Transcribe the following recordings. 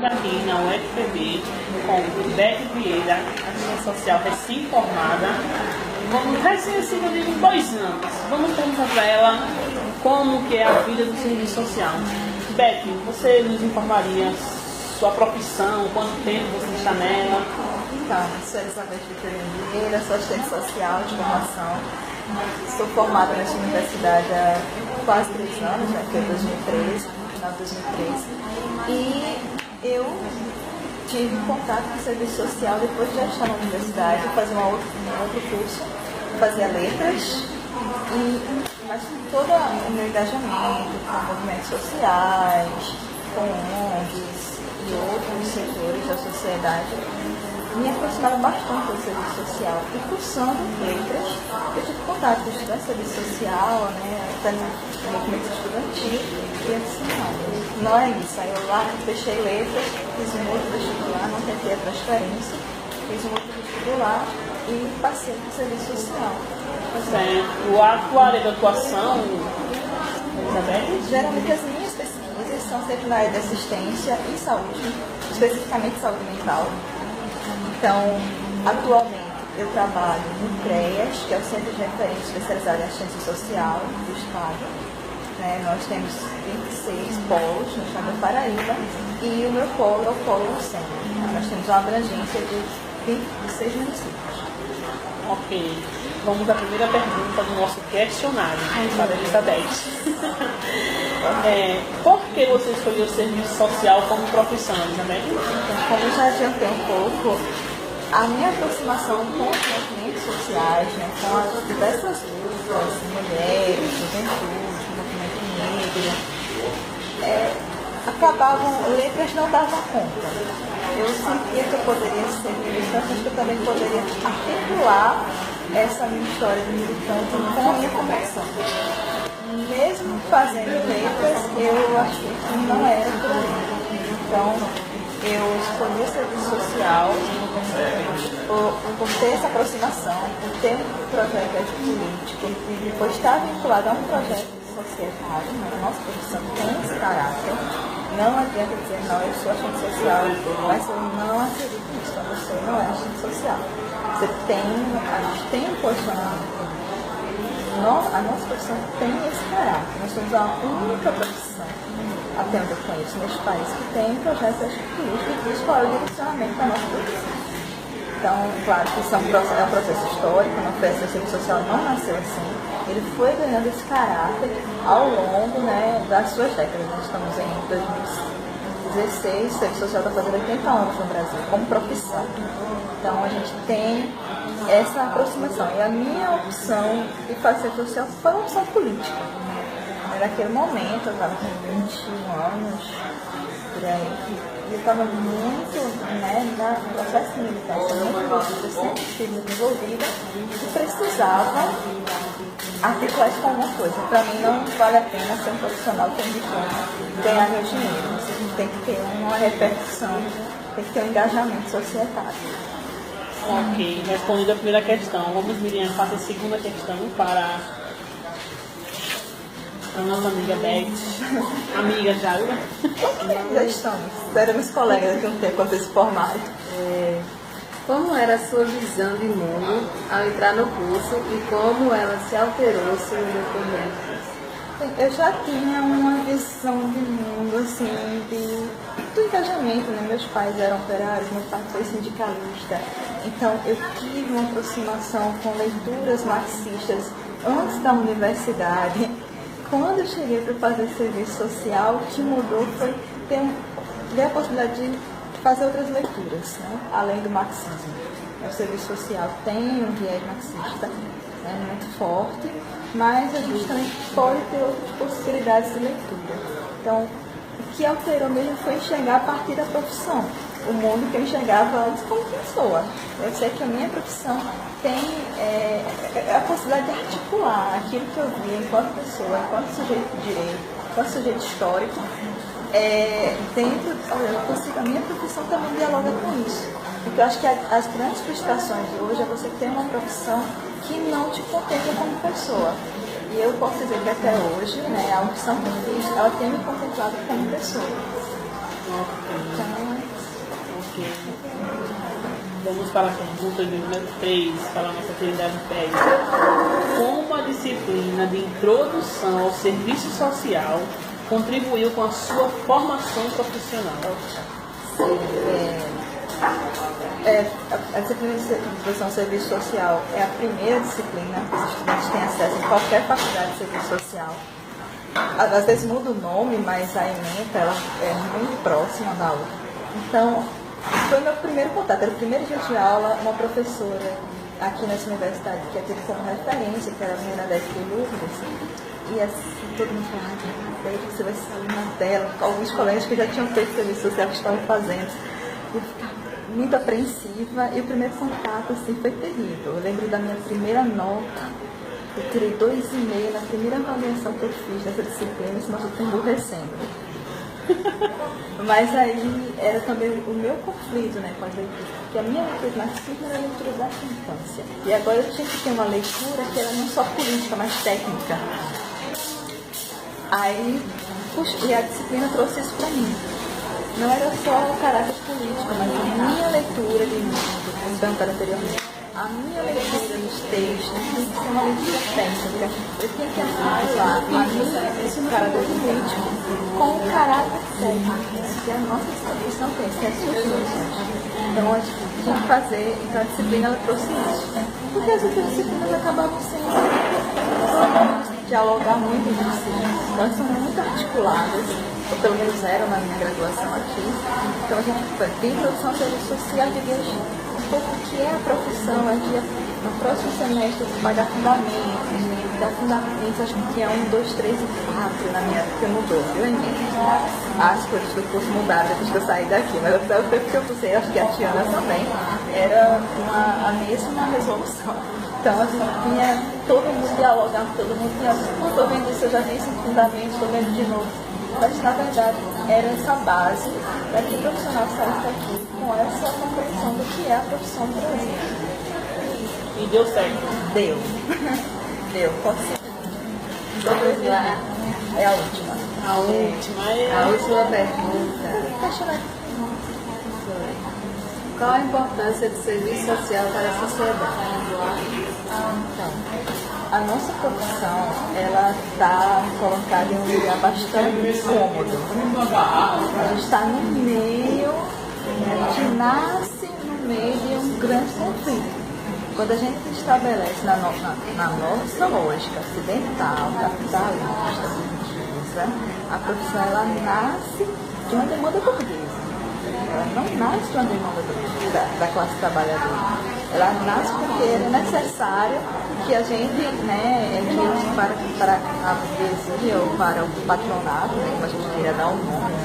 estamos aqui na UFPB com Beth Vieira, assistente social recém-formada. Recém, eu digo, 2 anos. Vamos perguntar para ela como que é a vida do serviço social. Beth, você nos informaria sua profissão, quanto tempo você está nela? Então, sou Elizabeth Vieira, sou assistente social de formação. Sou formada nesta universidade há quase 3 anos, né, que é 2013, final de 2013. E eu tive contato com o serviço social depois de já estar na universidade, fazer um outro curso, fazia letras, mas com todo o meu engajamento com movimentos sociais, com ONGs e outros setores da sociedade, me aproximava bastante do serviço social. E cursando letras, eu tive contato com estudante de serviço social, né, até no movimento estudantil, e eu disse, não é isso. Aí eu lá fechei letras, fiz um outro vestibular, não tentei a transferência, fiz um outro vestibular e passei para o serviço social. Certo. A tua área de atuação, Elizabeth? Geralmente as minhas pesquisas são sempre na área de assistência e saúde, especificamente saúde mental. Então, atualmente, eu trabalho no CREAS, que é o Centro de Referência Especializado em Assistência Social do Estado. Nós temos 26 polos no estado da Paraíba e o meu polo é o polo do centro. Nós temos uma abrangência de 26 municípios. Ok. Vamos à primeira pergunta do nosso questionário para a Elizabeth. Por que você escolheu o serviço social como profissão, Elizabeth? Então, como eu já adiantei um pouco, a minha aproximação com os movimentos sociais, né, com as diversas lutas, mulheres, juventude, movimento negro, letras não davam conta. Eu sentia que eu poderia ser militante, mas que eu também poderia articular essa minha história de militante com a minha formação. Mesmo fazendo letras, eu achei que não era por aí. Então, eu escolhi o serviço social por ter essa aproximação, por ter um projeto político, por estar vinculado a um projeto de sociedade, mas a nossa profissão tem esse caráter. Não adianta dizer, não, eu sou assistente social, mas eu não acredito nisso, então você não é assistente social. A gente tem um posicionamento. A nossa profissão tem esse caráter. Nós somos a única profissão, até onde eu conheço, neste país, que tem projetos políticos que exploram o direcionamento da nossa profissão. Então, claro que isso é um processo histórico, não foi assim, o serviço social não nasceu assim. Ele foi ganhando esse caráter ao longo, né, das suas décadas. Nós estamos em 2016, o serviço social está fazendo 80 anos no Brasil, como profissão. Então, a gente tem essa aproximação. E a minha opção de fazer social foi uma opção política. Naquele momento, eu estava com 21 anos, por aí, e eu estava muito, no processo militar, eu sempre estive envolvida e precisava articular isso com alguma coisa. Para mim, não vale a pena ser um profissional que tem diploma, ganhar meu dinheiro. Você tem que ter uma repercussão, tem que ter um engajamento societário. Ok, respondida a primeira questão. Vamos, Miriam, faça a segunda questão para a nossa amiga Beth. Amiga já, viu? Já estamos. Éramos colegas daqui a um tempo, quando se formaram. Como era a sua visão de mundo ao entrar no curso e como ela se alterou se mudou por dentro? Eu já tinha uma visão de mundo, assim, do engajamento, né? Meus pais eram operários, meu pai foi sindicalista. Então, eu tive uma aproximação com leituras marxistas antes da universidade. Quando eu cheguei para fazer serviço social, o que mudou foi ter a possibilidade de fazer outras leituras, né? Além do marxismo. O serviço social tem um viés marxista muito forte, mas a gente também pode ter outras possibilidades de leitura. Então, o que alterou mesmo foi enxergar a partir da profissão, o mundo que eu enxergava antes como pessoa. Eu sei que a minha profissão tem a possibilidade de articular aquilo que eu via enquanto pessoa, enquanto sujeito de direito, enquanto sujeito histórico, a minha profissão também dialoga com isso. Porque eu acho que as grandes frustrações de hoje é você ter uma profissão que não te contempla como pessoa. E eu posso dizer que até hoje, a opção que eu fiz, ela tem me contemplado como pessoa. Então, Ok. Vamos para a pergunta de número 3, para a nossa querida Pédia. Como a disciplina de introdução ao serviço social contribuiu com a sua formação profissional? A disciplina de introdução ao serviço social é a primeira disciplina que os estudantes têm acesso em qualquer faculdade de serviço social. Às vezes muda o nome, mas a ementa ela é muito próxima da outra. Então, foi meu primeiro contato. Era o primeiro dia de aula, uma professora aqui nessa universidade que eu tive como referência, que era a menina da Lourdes. E assim, todo mundo falava, que você vai ser aluna dela, alguns colegas que já tinham feito serviço social que estavam fazendo. E eu ficava muito apreensiva, e o primeiro contato assim, foi terrível. Eu lembro da minha primeira nota, eu tirei 2,5 na primeira avaliação que eu fiz dessa disciplina, senão eu estou emburrecendo. Mas aí era também o meu conflito, né, com as leituras, porque a minha leitura marxista era a leitura da infância. E agora eu tinha que ter uma leitura que era não só política, mas técnica. Aí, e a disciplina trouxe isso para mim. Não era só o caráter político, mas a minha leitura de mundo, como perguntado anteriormente, a minha leitura nos textos tem que ser uma leitura técnica. Eu tenho que assimilar esse caráter político com o caráter técnico, que a nossa instituição tem, que é a sua. Então a gente tinha que fazer, então a disciplina ela trouxe isso. Porque as outras disciplinas acabavam sendo dialogar muito entre si. Então são muito articuladas, ou pelo menos eram na minha graduação aqui. Então a gente tem introdução ao serviço social de o que é a profissão, aqui no próximo semestre eu vou pagar fundamentos, então fundamentos acho que tinha 1, 2, 3 e 4 na minha época mudou, viu, hein? As coisas do curso mudaram depois que eu saí daqui, mas até o tempo que eu pulsei, acho que a Tiana também, era a mesma resolução. Então a gente tinha todo mundo dialogando, todo mundo tinha, estou vendo isso, eu já vi esse fundamento, estou vendo de novo. Mas, na verdade, era essa base para que o profissional saísse daqui com essa compreensão do que é a profissão do Brasil. E deu certo? Deu. Deu, pode ser. É a última. A última pergunta. Qual a importância do serviço social para a sociedade? Então, a nossa profissão, ela está colocada em um lugar bastante cômodo. A gente está no meio, a gente nasce no meio de um grande conflito. Quando a gente estabelece na nossa lógica ocidental, capitalista, burguesa, a profissão ela nasce de uma demanda burguesa. Ela não nasce de uma demanda da classe trabalhadora. Ela nasce porque é necessário que a gente, para a burguesia ou para o patronato, como a gente queria dar um nome,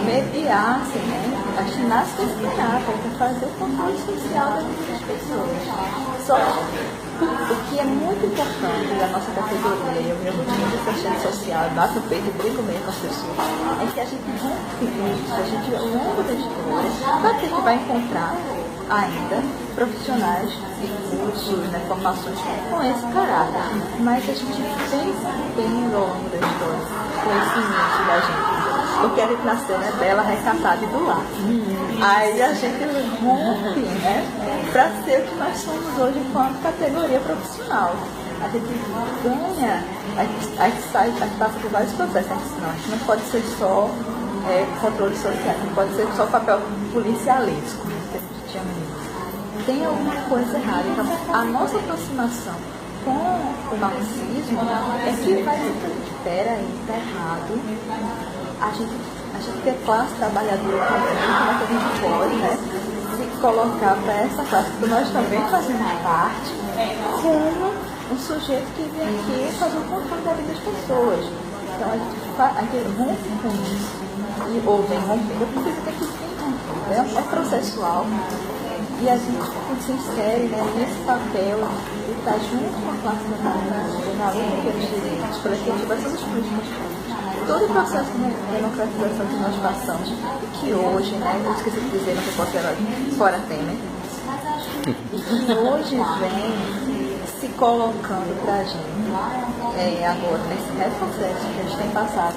mediasse, a gente nasce com esse caráter, para fazer o controle social da vida das pessoas. Só que o que é muito importante da nossa categoria, eu mesmo tenho de assistente social, bato no peito e brigo mesmo com as pessoas, é que a gente rompe isso, a gente, ao longo da história, vai ter que vai encontrar ainda profissionais de cursos, formações com esse caráter, mas a gente vem sabendo ao longo da história o conhecimento da gente, porque a gente nasceu bela, recatada e do lar. Aí a gente rompe para ser o que nós somos hoje enquanto categoria profissional. A gente ganha, a gente passa por vários processos, a gente não pode ser só controle social, não pode ser só papel policialesco, que a gente chama isso. Tem alguma coisa errada. Então, a nossa aproximação com o marxismo é que vai dizer, espera aí, está errado. A gente ter classe trabalhadora também, como é que a gente pode, se colocar para essa classe, porque nós também fazemos parte, como um sujeito que vem aqui fazer o controle da vida das pessoas. Então, a gente rompe com isso, ou vem rompendo, eu preciso ter que romper, é processual. E a gente se insere nesse papel de estar junto com a classe trabalhadora, na luta pelos direitos, pela efetivação das políticas públicas. Todo o processo de democratização que nós passamos, e que hoje, eu esqueci de dizer, não sei qual que era, fora Temer, e que hoje vem se se colocando para a gente agora, nesse retrocesso que a gente tem passado,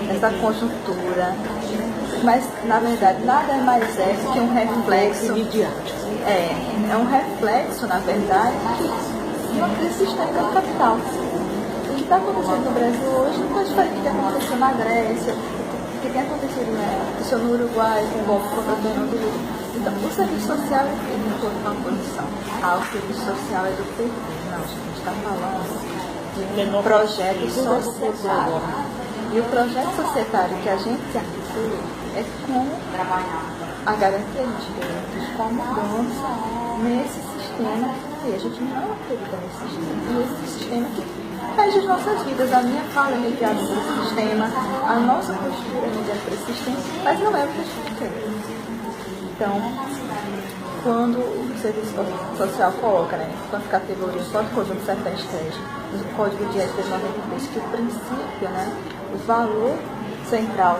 nessa conjuntura. Mas, na verdade, nada mais é que um reflexo. É um reflexo, na verdade, de uma crise sistêmica do capital. O que está acontecendo no Brasil hoje não pode diferente do que aconteceu na Grécia, o que tem acontecido no Uruguai, com o golpe contra o Fernando Lula. Então, o serviço social é feito por uma posição. O serviço social é do PT. Não, a gente está falando de um projeto societário. E o projeto societário que a gente se articula é com a garantia de direitos, com a mudança nesse sistema que a gente não acredita nesse sistema. E esse sistema que rege as nossas vidas. A minha fala é mediada por esse sistema, a nossa postura é mediada por esse sistema, mas não é o que a gente quer. Então, quando o serviço social coloca, quanto categoria, quanto conjunto de 703, no Código de Ética de 93, que o princípio, o valor central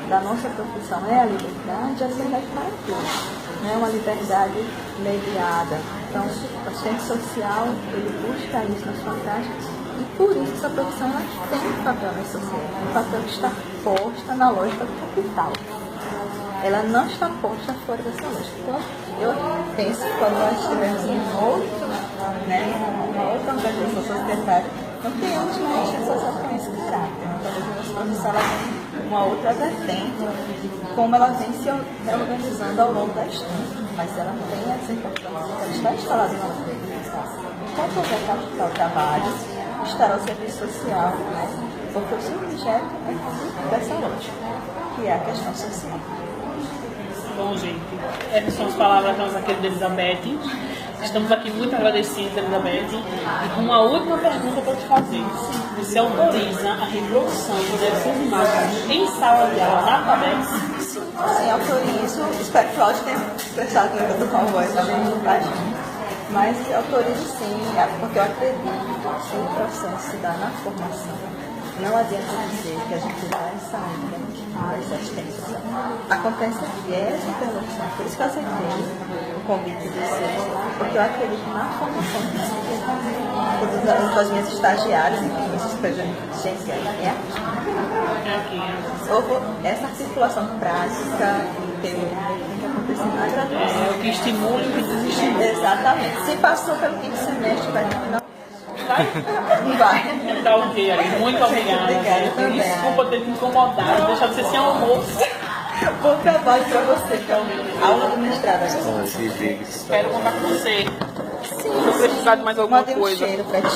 da nossa profissão é a liberdade para todos, não é uma liberdade mediada. Então, o assistente social, ele busca isso na sua prática e por isso essa profissão ela tem um papel na sociedade, um papel que está posta na lógica do capital. Ela não está posta fora dessa lógica. Então, eu penso que quando nós estivermos em uma outra organização societária, não tenhamos uma assistente social com esse caráter. Talvez a nossa profissão ela tenha uma outra vertente, como ela vem se organizando ao longo da história. Mas ela tem essa importância, ela está instalada na nossa organização. Enquanto houver capital trabalho, estará o serviço social, porque o seu objeto é dessa lógica, que é a questão social. Bom, gente, essas são as palavras da nossa querida Elizabeth. Estamos aqui muito agradecidos, Elizabeth. E com uma última pergunta para te fazer. Você autoriza a reprodução dessas imagens em sala de aula na FABEX? Sim, autorizo. Espero que o áudio tenha prestado que eu estou com a voz também baixinho. Mas autorizo sim, porque eu acredito que o processo se dá na formação. Não adianta dizer que a gente vai sair dessa assistência. Acontece aqui, essa interlocução. Por isso que eu aceitei o convite de vocês, porque eu acredito na formação das minhas estagiárias, enfim, esses projetos, gente, é aqui. Essa articulação prática e teoria tem que acontecer na graduação. É o que estimula e o que desestimula. Exatamente. Se passou pelo quinto semestre, vai terminar. Vai. Tá ok, Ali. Muito obrigada. Desculpa ter te incomodado, deixar você sem almoço. Bom trabalho para você, aula do mestrado. Espero contar com você. Se eu precisar de mais alguma coisa. Mande um cheiro para ti.